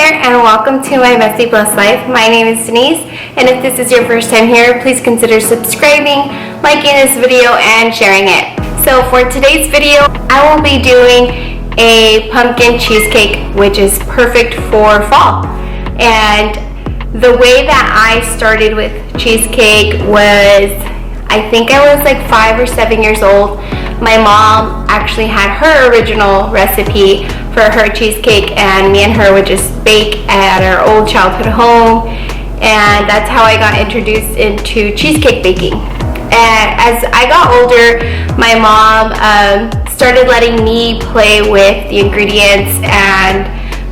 there, and welcome to my Messy Blessed Life. My name is Denise, and if this is your first time here, please consider subscribing, liking this video, and sharing it. So for today's video, I will be doing a pumpkin cheesecake, which is perfect for fall. And the way that I started with cheesecake was, I think I was like 5 or 7 years old. My mom actually had her original recipe for her cheesecake, and me and her would just bake at our old childhood home, and that's how I got introduced into cheesecake baking. And as I got older, my mom started letting me play with the ingredients and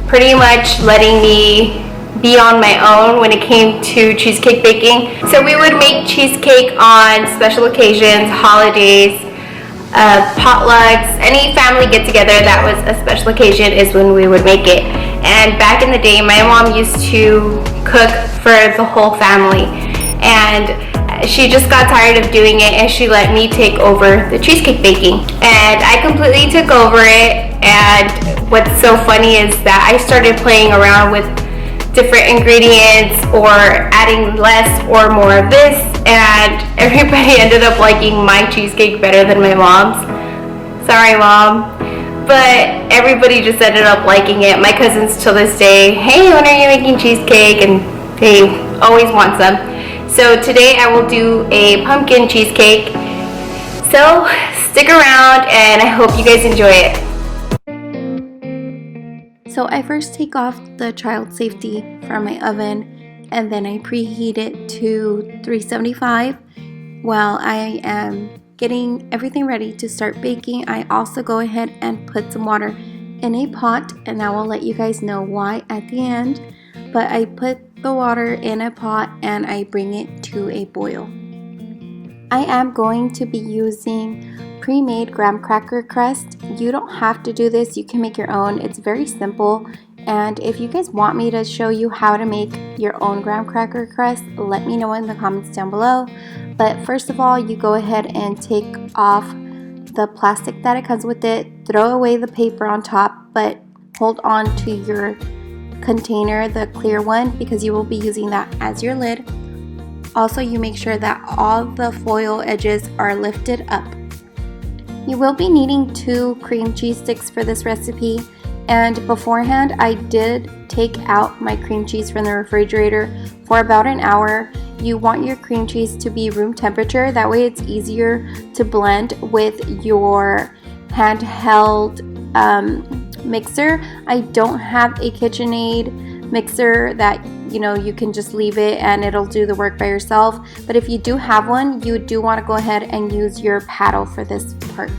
pretty much letting me be on my own when it came to cheesecake baking. So we would make cheesecake on special occasions, holidays, potlucks, any family get-together that was a special occasion is when we would make it. And back in the day, my mom used to cook for the whole family, and she just got tired of doing it, and she let me take over the cheesecake baking, and I completely took over it. And what's so funny is that I started playing around with different ingredients or adding less or more of this, and everybody ended up liking my cheesecake better than my mom's. Sorry, Mom, but everybody just ended up liking it. My cousins till this day, hey, when are you making cheesecake? And they always want some. So today I will do a pumpkin cheesecake, so stick around and I hope you guys enjoy it. So I first take off the child safety from my oven, and then I preheat it to 375. While I am getting everything ready to start baking, I also go ahead and put some water in a pot, and I will let you guys know why at the end. But I put the water in a pot and I bring it to a boil. I am going to be using pre-made graham cracker crust. You don't have to do this, you can make your own. It's very simple, and if you guys want me to show you how to make your own graham cracker crust, let me know in the comments down below. But first of all, you go ahead and take off the plastic that it comes with it, throw away the paper on top, but hold on to your container, the clear one, because you will be using that as your lid. Also, you make sure that all the foil edges are lifted up. You will be needing 2 cream cheese sticks for this recipe, and beforehand I did take out my cream cheese from the refrigerator for about an hour. You want your cream cheese to be room temperature, that way it's easier to blend with your handheld mixer. I don't have a KitchenAid mixer that you can just leave it and it'll do the work by yourself, but if you do have one, you do want to go ahead and use your paddle for this part.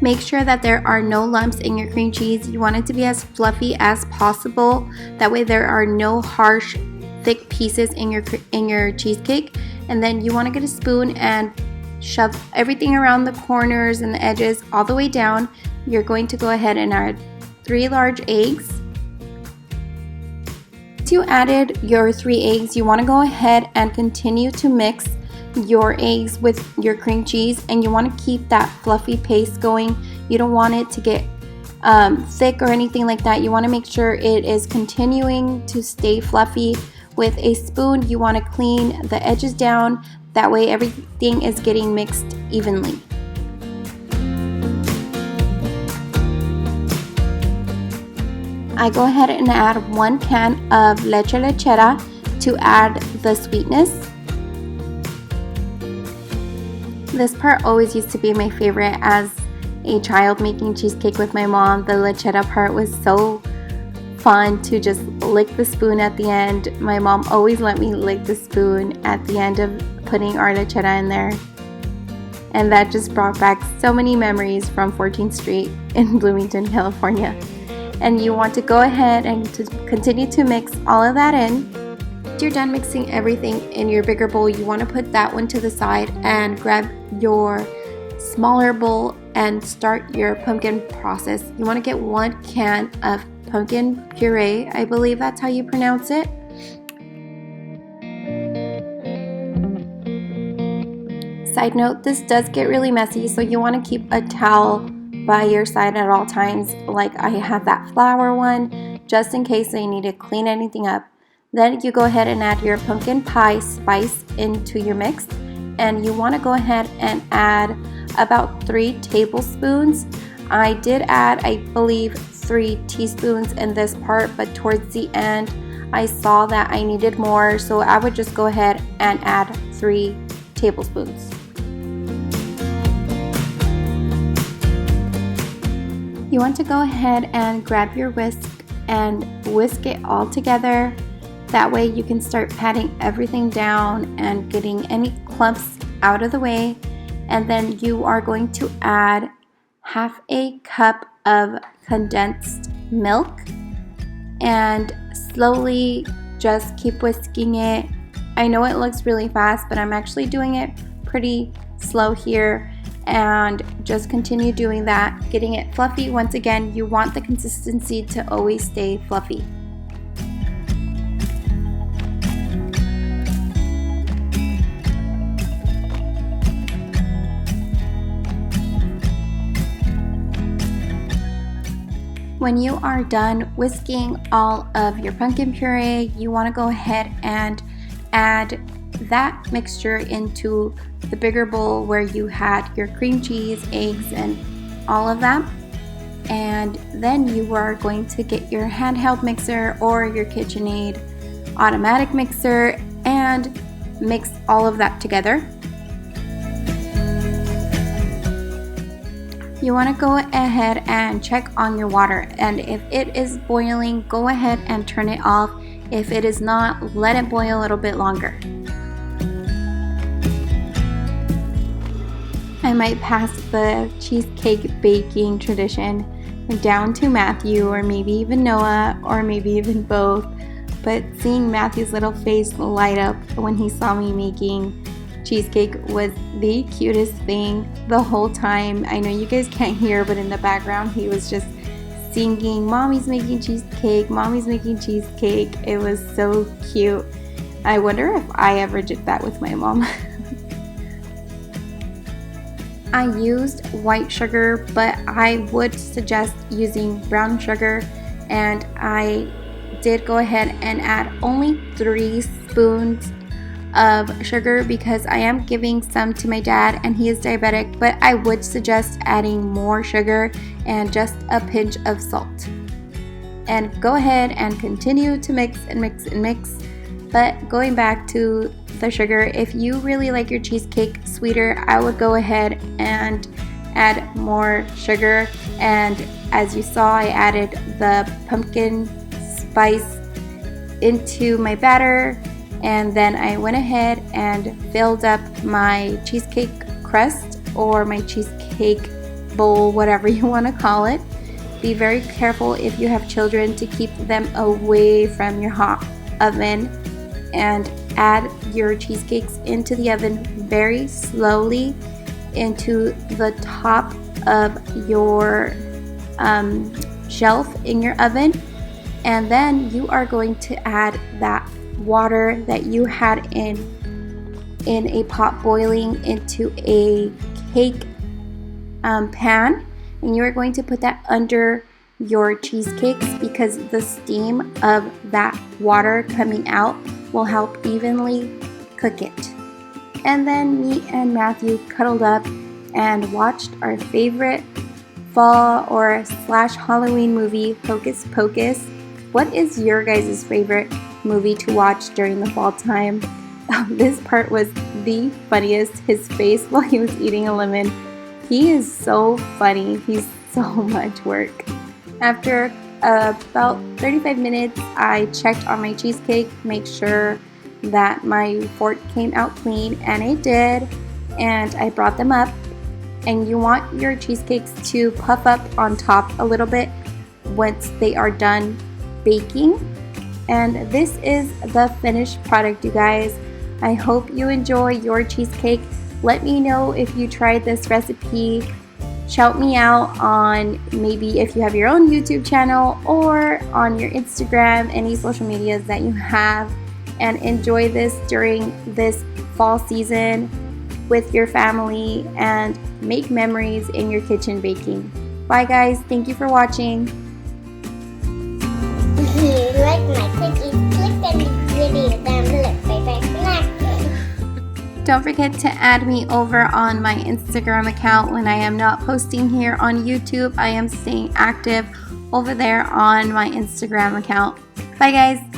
Make sure that there are no lumps in your cream cheese. You want it to be as fluffy as possible, that way there are no harsh thick pieces in your cheesecake. And then you want to get a spoon and shove everything around the corners and the edges all the way down. You're going to go ahead and add 3 large eggs. Once you added your 3 eggs, you want to go ahead and continue to mix your eggs with your cream cheese, and you want to keep that fluffy paste going. You don't want it to get thick or anything like that. You want to make sure it is continuing to stay fluffy. With a spoon, you want to clean the edges down, that way everything is getting mixed evenly. I go ahead and add 1 can of leche lechera to add the sweetness. This part always used to be my favorite as a child making cheesecake with my mom. The lechera part was so fun to just lick the spoon at the end. My mom always let me lick the spoon at the end of putting our lechera in there. And that just brought back so many memories from 14th Street in Bloomington, California. And you want to go ahead and to continue to mix all of that in. Once you're done mixing everything in your bigger bowl, you want to put that one to the side and grab your smaller bowl and start your pumpkin process. You want to get 1 can of pumpkin puree, I believe that's how you pronounce it. Side note, this does get really messy, so you want to keep a towel by your side at all times. Like I have that flour one, just in case I need to clean anything up. Then you go ahead and add your pumpkin pie spice into your mix, and you want to go ahead and add about 3 tablespoons. I did add, I believe, 3 teaspoons in this part, but towards the end I saw that I needed more, so I would just go ahead and add 3 tablespoons. You want to go ahead and grab your whisk and whisk it all together. That way you can start patting everything down and getting any clumps out of the way. And then you are going to add half a cup of condensed milk and slowly just keep whisking it. I know it looks really fast, but I'm actually doing it pretty slow here, and just continue doing that, getting it fluffy. Once again, you want the consistency to always stay fluffy. When you are done whisking all of your pumpkin puree, you want to go ahead and add that mixture into the bigger bowl where you had your cream cheese, eggs, and all of that. And then you are going to get your handheld mixer or your KitchenAid automatic mixer and mix all of that together. You want to go ahead and check on your water, and if it is boiling, go ahead and turn it off. If it is not, let it boil a little bit longer. I might pass the cheesecake baking tradition down to Matthew, or maybe even Noah, or maybe even both. But seeing Matthew's little face light up when he saw me making cheesecake was the cutest thing the whole time. I know you guys can't hear, but in the background he was just singing, "Mommy's making cheesecake, Mommy's making cheesecake." It was so cute. I wonder if I ever did that with my mom. I used white sugar, but I would suggest using brown sugar, and I did go ahead and add only 3 spoons of sugar because I am giving some to my dad and he is diabetic, but I would suggest adding more sugar and just a pinch of salt. And go ahead and continue to mix and mix and mix. But going back to the sugar, if you really like your cheesecake sweeter, I would go ahead and add more sugar. And as you saw, I added the pumpkin spice into my batter, and then I went ahead and filled up my cheesecake crust or my cheesecake bowl, whatever you want to call it. Be very careful if you have children to keep them away from your hot oven, and add your cheesecakes into the oven very slowly into the top of your shelf in your oven. And then you are going to add that water that you had in a pot boiling into a cake pan, and you are going to put that under your cheesecakes because the steam of that water coming out will help evenly cook it. And then me and Matthew cuddled up and watched our favorite fall or / Halloween movie, Hocus Pocus. What is your guys' favorite movie to watch during the fall time? This part was the funniest. His face while he was eating a lemon. He is so funny. He's so much work. After about 35 minutes, I checked on my cheesecake, make sure that my fork came out clean, and it did, and I brought them up. And you want your cheesecakes to puff up on top a little bit once they are done baking. And this is the finished product, you guys. I hope you enjoy your cheesecake. Let me know if you tried this recipe. Shout me out on maybe if you have your own YouTube channel or on your Instagram, any social medias that you have, and enjoy this during this fall season with your family and make memories in your kitchen baking. Bye guys, thank you for watching. my cookies, click the video down below. Bye bye for now. Don't forget to add me over on my Instagram account when I am not posting here on YouTube. I am staying active over there on my Instagram account. Bye guys.